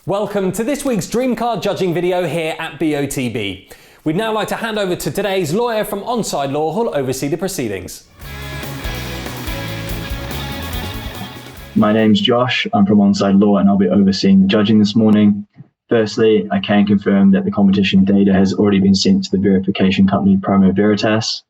Welcome to this week's Dream Car judging video here at BOTB. We'd now like to hand over to today's lawyer from Onside Law who'll oversee the proceedings. My name's Josh, I'm from Onside Law and I'll be overseeing the judging this morning. Firstly, I can confirm that the competition data has already been sent to the verification company Promo Veritas.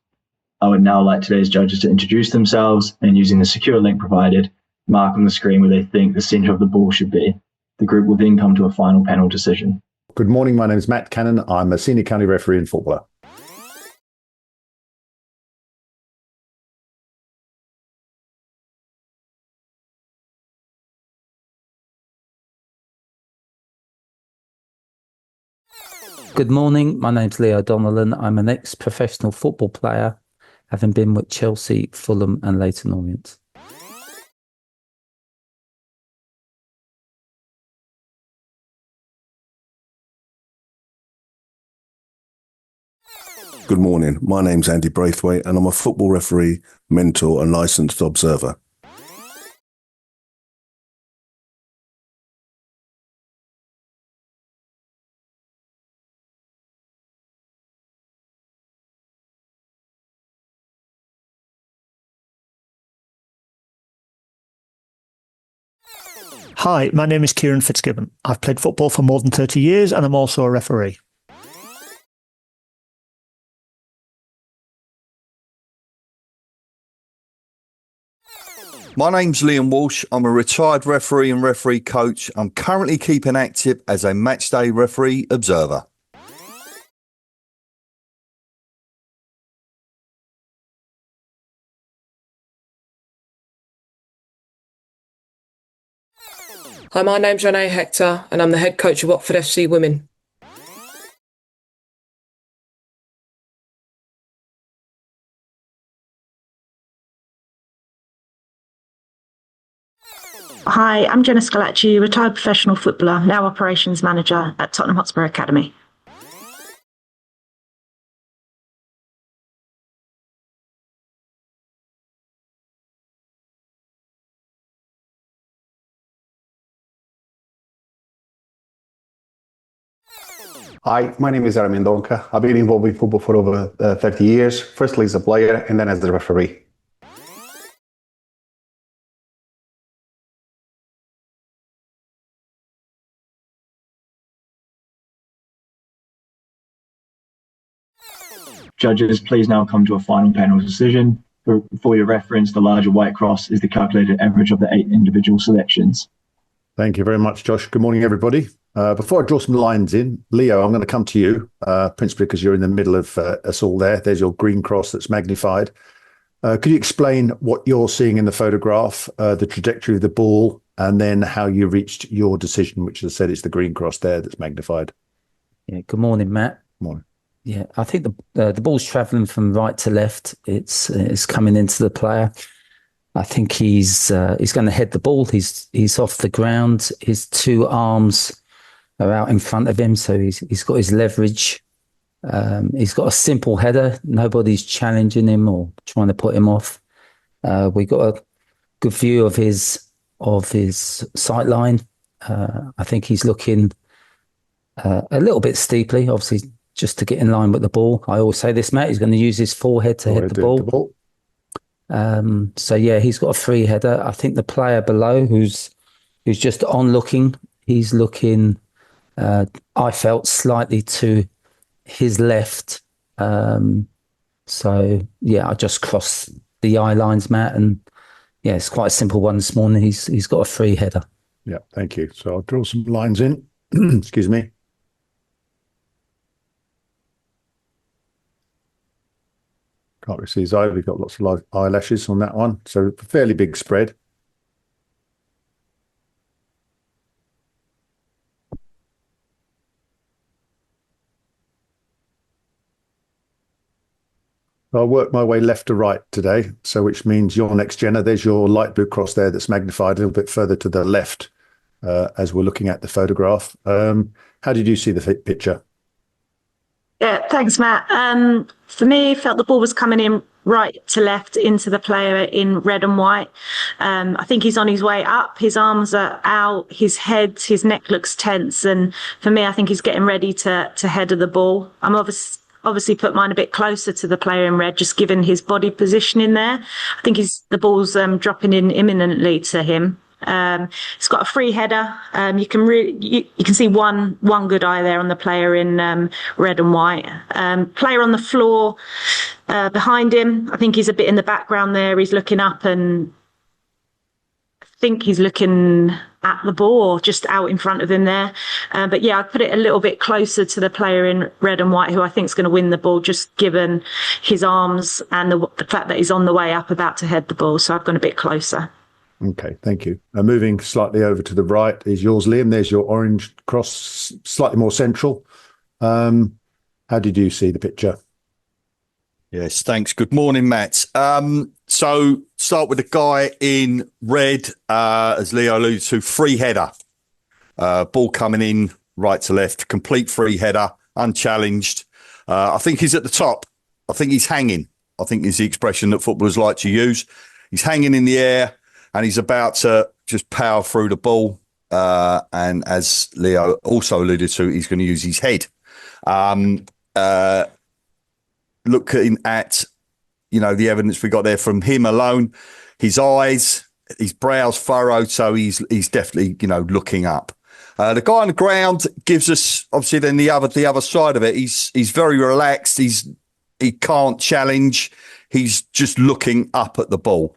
I would now like today's judges to introduce themselves and, using the secure link provided, mark on the screen where they think the centre of the ball should be. The group will then come to a final panel decision. Good morning, my name is Matt Cannon. I'm a senior county referee and footballer. Good morning, my name's Leo Donnellan. I'm an ex-professional football player, having been with Chelsea, Fulham and Leyton Orient. Good morning, my name's Andy Braithwaite and I'm a football referee, mentor and licensed observer. Hi, my name is Kieran Fitzgibbon. I've played football for more than 30 years and I'm also a referee. My name's Liam Walsh. I'm a retired referee and referee coach. I'm currently keeping active as a matchday referee observer. Hi, my name's Renee Hector and I'm the head coach of Watford FC Women. Hi, I'm Jenna Scalacci, retired professional footballer, now operations manager at Tottenham Hotspur Academy. Hi, my name is Aramin Donka. I've been involved with football for over 30 years, firstly as a player and then as the referee. Judges, please now come to a final panel decision. For your reference, the larger white cross is the calculated average of the 8 individual selections. Thank you very much, Josh. Good morning, everybody. Before I draw some lines in, Leo, I'm going to come to you, principally because you're in the middle of us all there. There's your green cross that's magnified. Could you explain what you're seeing in the photograph, the trajectory of the ball, and then how you reached your decision, which, as I said, is the green cross there that's magnified? Yeah, good morning, Matt. Morning. Yeah, I think the ball's travelling from right to left. It's coming into the player. I think he's going to head the ball. He's off the ground. His two arms are out in front of him, so he's got his leverage. He's got a simple header. Nobody's challenging him or trying to put him off. We got a good view of his sight line. I think he's looking a little bit steeply, obviously, just to get in line with the ball. I always say this, Matt, he's going to use his forehead to hit the ball. So yeah, he's got a free header. I think the player below, who's just on looking, he's looking, I felt, slightly to his left. So yeah, I just crossed the eye lines, Matt, and yeah, it's quite a simple one this morning. He's got a free header. Yeah, thank you. So I'll draw some lines in. Excuse me. Can't really see his eye. We've got lots of eyelashes on that one. So a fairly big spread. I'll work my way left to right today. So which means your next, Jenna, there's your light blue cross there that's magnified a little bit further to the left as we're looking at the photograph. How did you see the picture? Yeah, thanks, Matt. For me, felt the ball was coming in right to left into the player in red and white. I think he's on his way up. His arms are out, his neck looks tense. And for me, I think he's getting ready to header the ball. I'm obviously put mine a bit closer to the player in red, just given his body position in there. I think the ball's dropping in imminently to him. It's got a free header. You can see one good eye there on the player in red and white. Player on the floor behind him. I think he's a bit in the background there. He's looking up, and I think he's looking at the ball or just out in front of him there. But yeah, I'd put it a little bit closer to the player in red and white, who I think is going to win the ball, just given his arms and the fact that he's on the way up, about to head the ball. So I've gone a bit closer. Okay, thank you. Moving slightly over to the right is yours, Liam. There's your orange cross, slightly more central. How did you see the picture? Yes, thanks. Good morning, Matt. So start with the guy in red, as Leo alluded to, free header. Ball coming in right to left, complete free header, unchallenged. I think he's at the top. I think he's hanging, I think is the expression that footballers like to use. He's hanging in the air, and he's about to just power through the ball. And as Leo also alluded to, he's going to use his head. Looking at, the evidence we got there from him alone, his eyes, his brows furrowed, so he's definitely, looking up. The guy on the ground gives us, obviously, then the other side of it. He's very relaxed. He can't challenge. He's just looking up at the ball.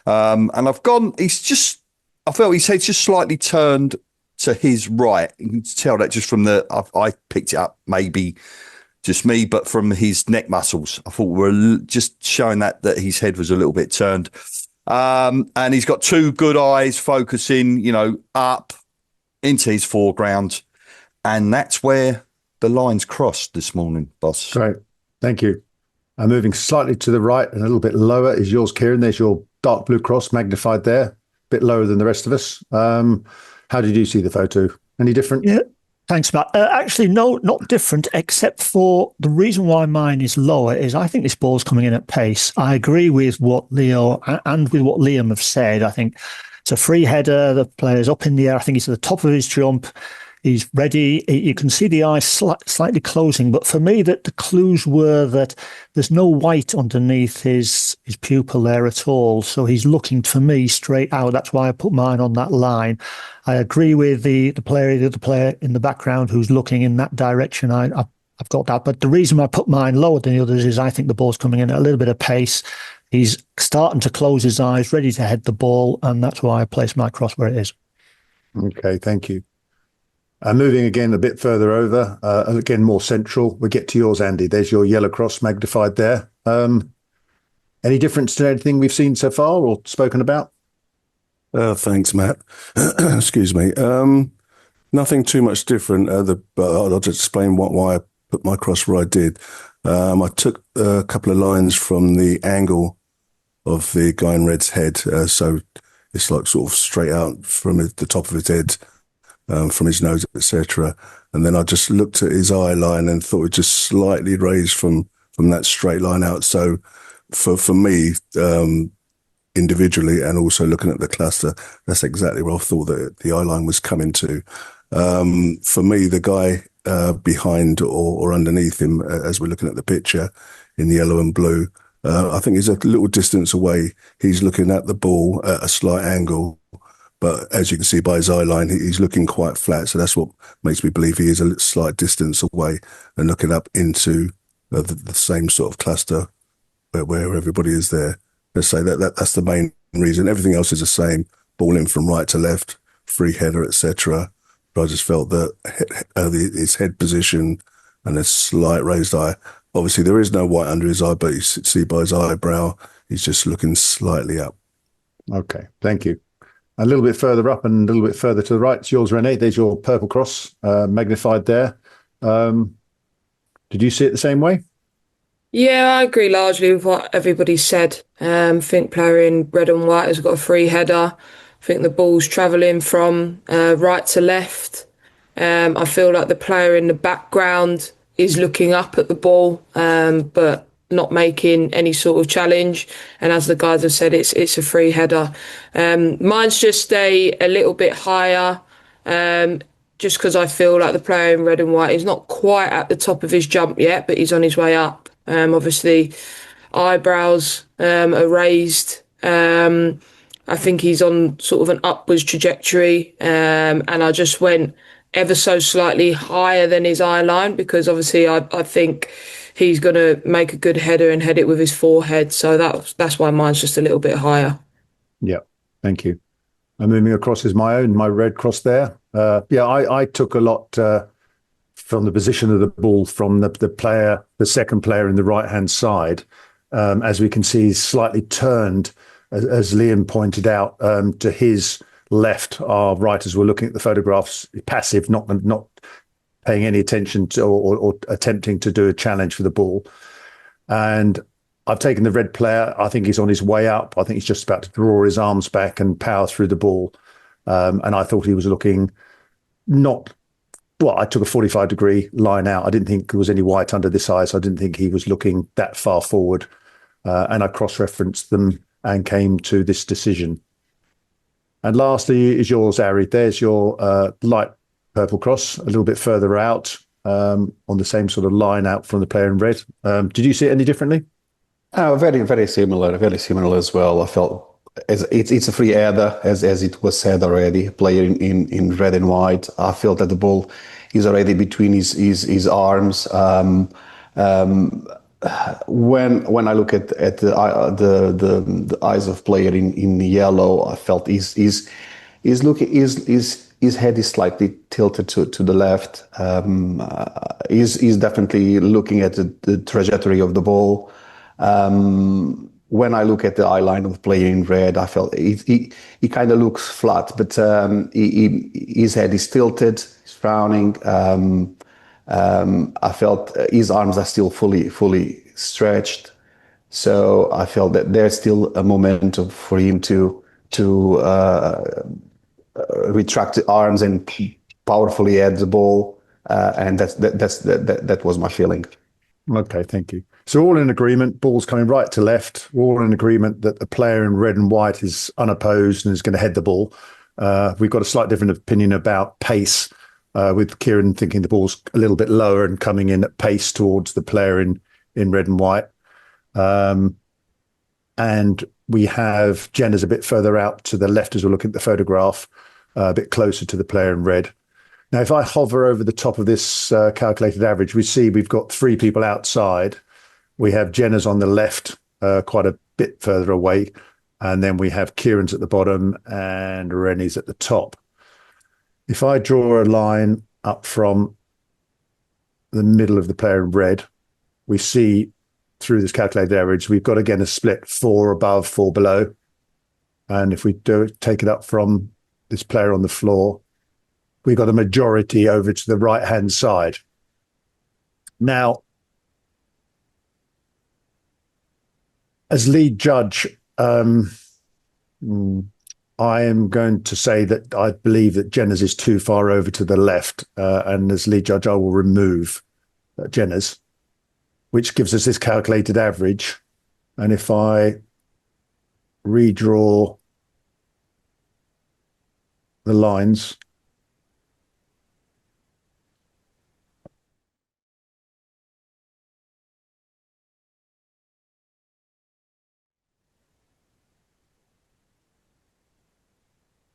And I felt his head's just slightly turned to his right. You can tell that just from I picked it up, maybe just me, but from his neck muscles. I thought we're just showing that his head was a little bit turned. And he's got two good eyes focusing, up into his foreground. And that's where the lines crossed this morning, boss. Great. Thank you. Moving slightly to the right and a little bit lower is yours, Kieran. There's your dark blue cross magnified there, a bit lower than the rest of us. How did you see the photo? Any different? Yeah, thanks, Matt. Actually, no, not different, except for the reason why mine is lower is I think this ball's coming in at pace. I agree with what Leo and with what Liam have said. I think it's a free header. The player's up in the air. I think he's at the top of his jump. He's ready. You can see the eyes slightly closing, but for me, that the clues were that there's no white underneath his pupil there at all. So he's looking, for me, straight out. That's why I put mine on that line. I agree with the other player in the background who's looking in that direction. I've got that. But the reason I put mine lower than the others is I think the ball's coming in at a little bit of pace. He's starting to close his eyes, ready to head the ball, and that's why I placed my cross where it is. Okay, thank you. Moving again a bit further over, again more central, we get to yours, Andy. There's your yellow cross magnified there. Any difference to anything we've seen so far or spoken about? Thanks, Matt. Excuse me. Nothing too much different. But I'll just explain why I put my cross where I did. I took a couple of lines from the angle of the guy in red's head, so it's like sort of straight out from the top of his head. From his nose, etc. And then I just looked at his eye line and thought it just slightly raised from that straight line out. So for me, individually and also looking at the cluster, that's exactly where I thought that the eye line was coming to. For me, the guy behind or underneath him, as we're looking at the picture in yellow and blue, I think he's a little distance away. He's looking at the ball at a slight angle. But as you can see by his eye line, he's looking quite flat. So that's what makes me believe he is a slight distance away and looking up into the same sort of cluster where everybody is there. Let's say that's the main reason. Everything else is the same. Ball in from right to left, free header, etc. But I just felt that his head position and a slight raised eye. Obviously, there is no white under his eye, but you see by his eyebrow, he's just looking slightly up. Okay, thank you. A little bit further up and a little bit further to the right, it's yours, Renee. There's your purple cross magnified there. Did you see it the same way? Yeah, I agree largely with what everybody said. I think player in red and white has got a free header. I think the ball's travelling from right to left. I feel like the player in the background is looking up at the ball, but not making any sort of challenge. And as the guys have said, it's a free header. Mine's just a little bit higher, just because I feel like the player in red and white is not quite at the top of his jump yet, but he's on his way up. Obviously, eyebrows are raised. I think he's on sort of an upwards trajectory, and I just went ever so slightly higher than his eye line, because obviously I think he's going to make a good header and head it with his forehead. So that's why mine's just a little bit higher. Yeah, thank you. And moving across is my red cross there. I took a lot from the position of the ball from the second player in the right-hand side. As we can see, he's slightly turned, as Liam pointed out, to his left. Our writers were looking at the photographs, passive, not paying any attention to or attempting to do a challenge for the ball. And I've taken the red player. I think he's on his way up. I think he's just about to draw his arms back and power through the ball. And I thought he was looking I took a 45-degree line out. I didn't think there was any white under this eye, so I didn't think he was looking that far forward. And I cross-referenced them and came to this decision. And lastly is yours, Ari. There's your light purple cross, a little bit further out, on the same sort of line out from the player in red. Did you see it any differently? Very, very similar as well. I felt it's a free header, as it was said already, player in red and white. I feel that the ball is already between his arms. When I look at the eyes of player in yellow, I felt his head is slightly tilted to the left. He's definitely looking at the trajectory of the ball. When I look at the eye line of the player in red, I felt he kind of looks flat, but his head is tilted, he's frowning. I felt his arms are still fully stretched, so I felt that there's still a momentum for him to retract the arms and powerfully head the ball, and that was my feeling. Okay, thank you. So all in agreement, ball's coming right to left. We're all in agreement that the player in red and white is unopposed and is going to head the ball. We've got a slightly different opinion about pace, with Kieran thinking the ball's a little bit lower and coming in at pace towards the player in red and white. And we have Jenna's a bit further out to the left as we're looking at the photograph, a bit closer to the player in red. Now, if I hover over the top of this calculated average, we see we've got three people outside. We have Jenna's on the left, quite a bit further away. And then we have Kieran's at the bottom and Rennie's at the top. If I draw a line up from the middle of the player in red, we see through this calculated average, we've got again a split 4 above, 4 below. And if we take it up from this player on the floor, we've got a majority over to the right-hand side. Now, as lead judge, I am going to say that I believe that Jenna's is too far over to the left. And as lead judge, I will remove Jenna's, which gives us this calculated average. And if I redraw the lines,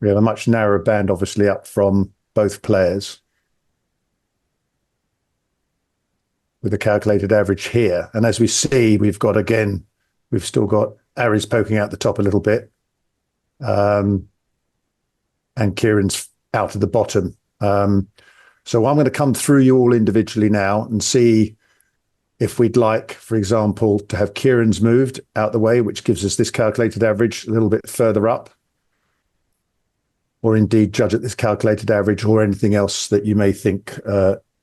we have a much narrower band, obviously, up from both players with a calculated average here. And as we see, we've still got Ari's poking out the top a little bit, and Kieran's out at the bottom. So I'm going to come through you all individually now and see if we'd like, for example, to have Kieran's moved out the way, which gives us this calculated average a little bit further up, or indeed judge at this calculated average, or anything else that you may think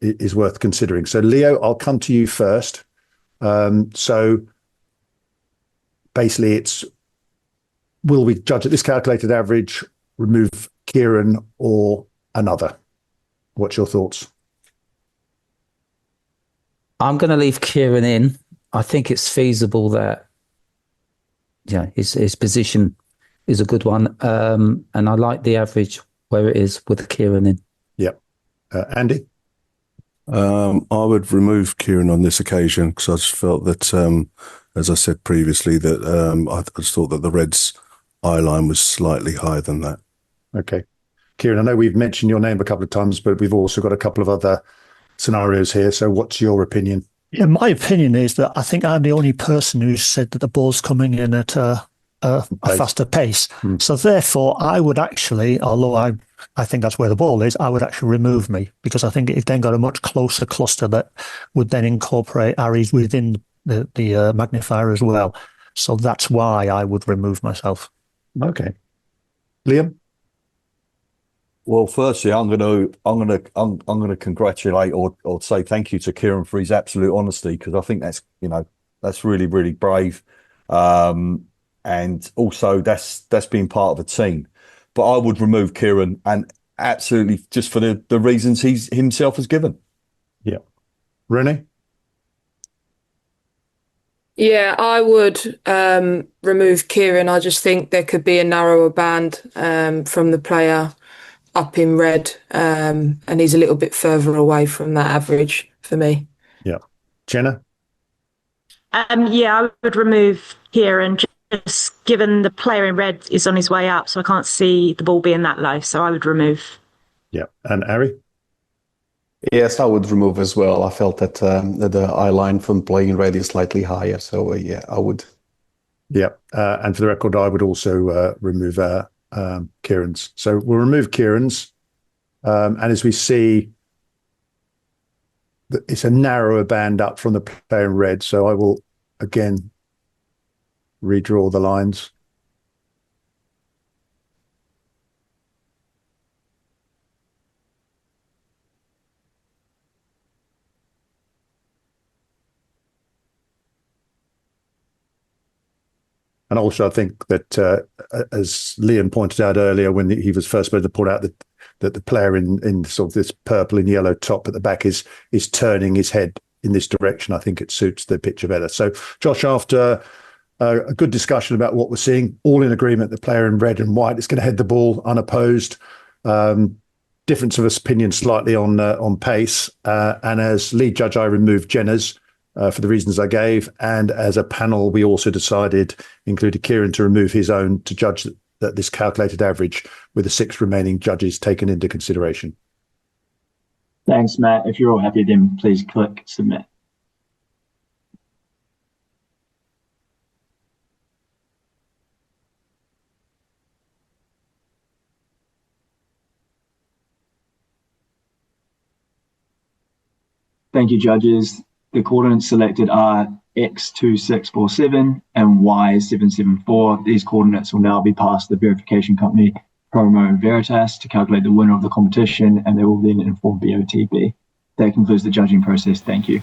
is worth considering. So Leo, I'll come to you first. So basically will we judge at this calculated average, remove Kieran or another? What's your thoughts? I'm going to leave Kieran in, I think it's feasible that his position is a good one, and I like the average where it is with Kieran in. Yep. Andy? I would remove Kieran on this occasion because I just felt that, as I said previously, that I just thought that the Reds' eye line was slightly higher than that. Okay. Kieran, I know we've mentioned your name a couple of times, but we've also got a couple of other scenarios here. So what's your opinion? Yeah, my opinion is that I think I'm the only person who said that the ball's coming in at a faster pace. So therefore, I would actually, although I think that's where the ball is, I would actually remove me, because I think it then got a much closer cluster that would then incorporate Aries within the magnifier as well. So that's why I would remove myself. Okay. Liam? Well, firstly, I'm going to congratulate or say thank you to Kieran for his absolute honesty, because I think that's really, really brave, and also that's been part of a team. But I would remove Kieran, and absolutely just for the reasons he's himself has given. Yeah, Renee. Yeah, I would remove Kieran. I just think there could be a narrower band from the player up in red, and he's a little bit further away from that average for me. Yeah. Jenna? Yeah, I would remove Kieran, just given the player in red is on his way up, so I can't see the ball being that low, so I would remove. Yeah. And Ari? Yes, I would remove as well. I felt that the eye line from playing red is slightly higher, so yeah, I would. Yeah. And for the record, I would also remove Kieran's. So we'll remove Kieran's. And as we see, it's a narrower band up from the player in red. So I will again redraw the lines. And also, I think that, as Liam pointed out earlier, when he was first supposed to put out that the player in sort of this purple and yellow top at the back is turning his head in this direction, I think it suits the picture better. So, Josh, after a good discussion about what we're seeing, all in agreement, the player in red and white is going to head the ball unopposed. Difference of opinion slightly on pace. And as lead judge, I removed Jenna's. For the reasons I gave, and as a panel, we also decided, including Kieran, to remove his own to judge that this calculated average with the 6 remaining judges taken into consideration. Thanks, Matt. If you're all happy, then please click submit. Thank you, judges. The coordinates selected are X2647 and Y774. These coordinates will now be passed to the verification company Promo Veritas to calculate the winner of the competition, and they will then inform BOTB. That concludes the judging process. Thank you.